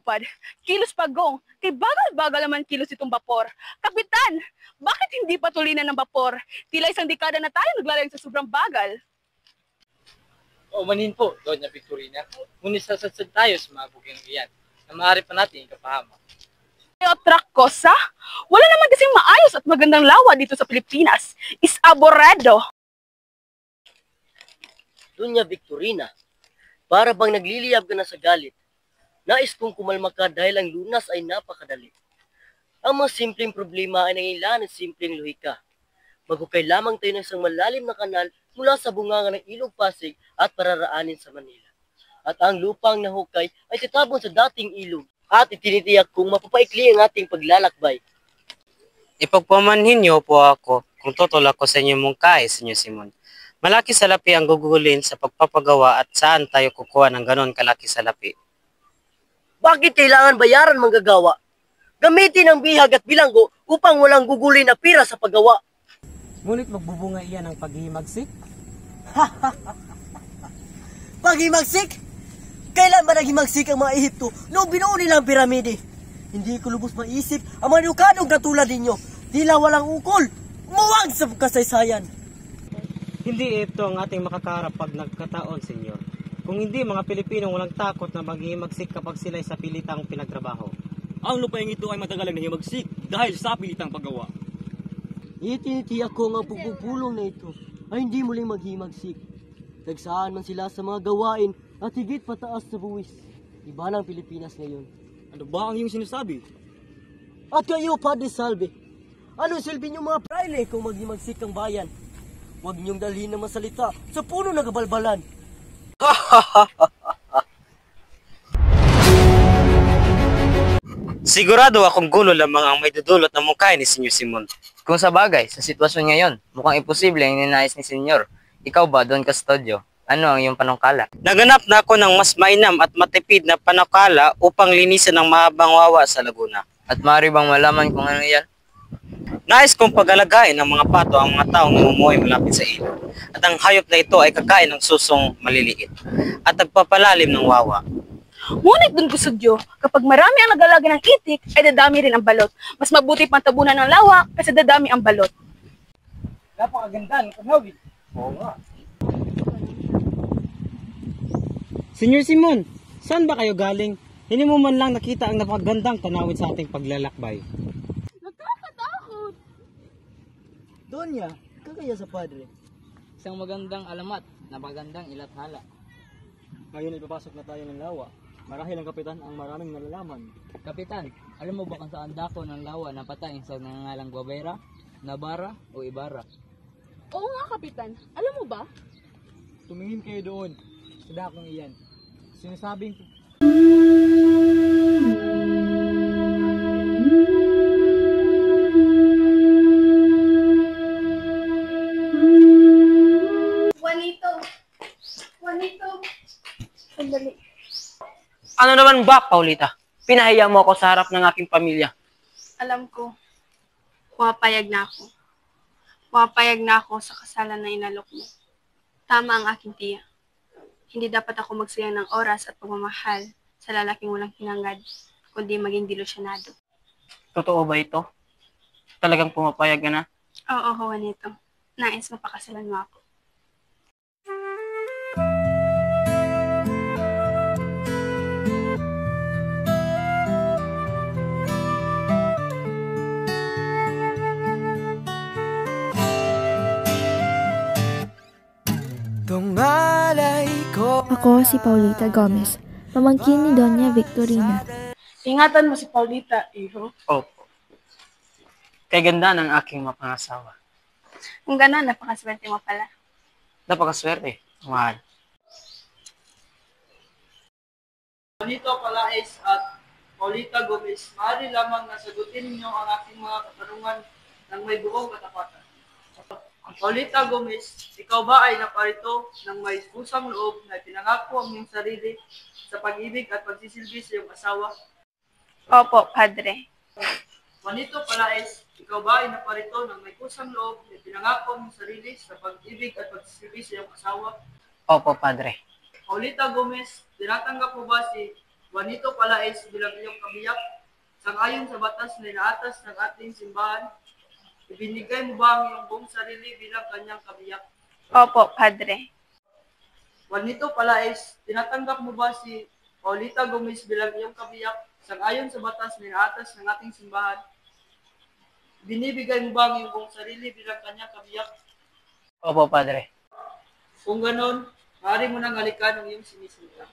lupad. Kilos pagong, kay bagal-bagal naman kilos itong bapor. Kapitan, bakit hindi patulinan ng bapor? Tila isang dekada na tayo naglalayag sa sobrang bagal. O manin po, Doña Victorina, ngunit sasadsad tayo sa mga buging iyan na maaari pa natin ikapahamak. Otra cosa, wala naman kasing maayos at magandang lawa dito sa Pilipinas. Is aborrado. Doña Victorina, para bang nagliliyab ka na sa galit. Nais kong kumalma ka dahil ang lunas ay napakadali. Ang mga simpleng problema ay nangailangan ng simpleng lohika. Maghukay lamang tayo ng isang malalim na kanal mula sa bunganga ng Ilog Pasig at pararaanin sa Manila. At ang lupang nahukay ay titabon sa dating ilog at itinitiyak kong mapapaikli ang ating paglalakbay. Ipagpamanhin niyo po ako kung totoo ako sa inyong mungkahi, Senyor Simon. Malaki salapi ang gugulin sa pagpapagawa at saan tayo kukuha ng ganon kalaki salapi? Bakit kailangan bayaran manggagawa? Gamitin ang bihag at bilanggo upang walang gugulin na pira sa paggawa. Ngunit magbubunga iyan ng paghihimagsik? Paghimagsik? Kailan ba naghimagsik ang mga Ehipto noong binuo nila ang piramide? Hindi ko lubos maisip ang mga edukadong katulad ninyo. Tila walang ukol. Umuwag sa kasaysayan. Hindi ito ang ating makakaharap pag nagkataon, Senyor. Kung hindi, mga Pilipinong walang takot na maghihimagsik kapag sila'y sa pilitang pinagtrabaho. Ang lupaing ito ay matagalang nahimagsik dahil sa pilitang paggawa. Itinitiyak ko nga pagpupulong na ito ay hindi muling maghimagsik. Nagsaan man sila sa mga gawain at higit pataas sa buwis. Iba ng Pilipinas ngayon. Ano ba ang iyong sinasabi? At kayo, Padre Salve, anong silbi niyo mga praile kung maghimagsik ang bayan? Huwag niyong dalhin na masalita sa puno na kabalbalan. Sigurado akong gulo lamang ang may dudulot ng mungkahi ni Senyor Simon. Kung sa bagay, sa sitwasyon ngayon, mukhang imposible ang ninais ni Senyor. Ikaw ba, Don Custodio? Ano ang iyong panungkala? Naganap na ako ng mas mainam at matipid na panukala upang linisan ng mahabang wawa sa Laguna. At maaari bang malaman kung ano yan? Nais kong pag-alagain ng mga pato ang mga taong namumuhay malapit sa ilog. At ang hayop na ito ay kakain ng susong maliliit at nagpapalalim ng wawa. Ngunit Don Custodio, kapag marami ang nag-alaga ng itik, ay dadami rin ang balot. Mas mabuti pang tabunan ng lawa kasi dadami ang balot. Napakaganda ng panawid. Oo nga. Senyor Simon, saan ba kayo galing? Hindi mo man lang nakita ang napakagandang tanawin sa ating paglalakbay. Nakakatakot! Donya, kakaya sa Padre. Isang magandang alamat, napagandang ilathala. Ngayon ay papasok na tayo ng lawa. Marahil ang kapitan ang maraming nalalaman. Kapitan, alam mo ba kung saan dako ng lawa na patayin sa nangangalang Guabera, Nabara o Ibarra? Oo nga, Kapitan. Alam mo ba? Tumingin kayo doon sa dakong iyan. Sinasabing Juanito. Sandali. Ano naman ba, Paulita? Pinahiya mo ako sa harap ng aking pamilya. Alam ko. Pumapayag na ako. Pumapayag na ako sa kasalan na inalok mo. Tama ang aking tiya. Hindi dapat ako magsayang ng oras at pagmamahal sa lalaking walang hinangad, kundi maging delusyonado. Totoo ba ito? Talagang pumapayag ka na? Oo, Juanito. Nais mapakasalan mo ako. Ako si Paulita Gomez, pamangkin ni Doña Victorina. Ingatan mo si Paulita, iho. Opo. Kay ganda ng aking mapangasawa. Kung gano'n, napakaswerte mo pala. Napakaswerte, mahal. Juanito Palais at Paulita Gomez, maaari lamang na sagutin ninyo ang aking mga katanungan ng may buong katapatan. Paulita Gomez, ikaw ba ay naparito ng may pusang loob na pinangako ang iyong sarili sa pag-ibig at pagsisilbi sa iyong asawa? Opo, Padre. Juanito Palais, ikaw ba ay naparito ng may pusang loob na pinangako ang iyong sarili sa pag-ibig at pagsisilbi sa iyong asawa? Opo, Padre. Paulita Gomez, tinatanggap mo ba si Juanito Palaez bilang iyong kabiyak, sangayon sa batas na inaatas ng ating simbahan, ibinigay mo ba ang iyong buong sarili bilang kanyang kabiyak? Opo, Padre. Juanito Palaez, tinatanggap mo ba si Paulita Gomez bilang iyong kabiyak, sangayon sa batas na inaatas ng ating simbahan? Binibigay mo ba ang iyong buong sarili bilang kanyang kabiyak? Opo, Padre. Kung ganon, maaari mo nang halikan ang iyong sinisinta.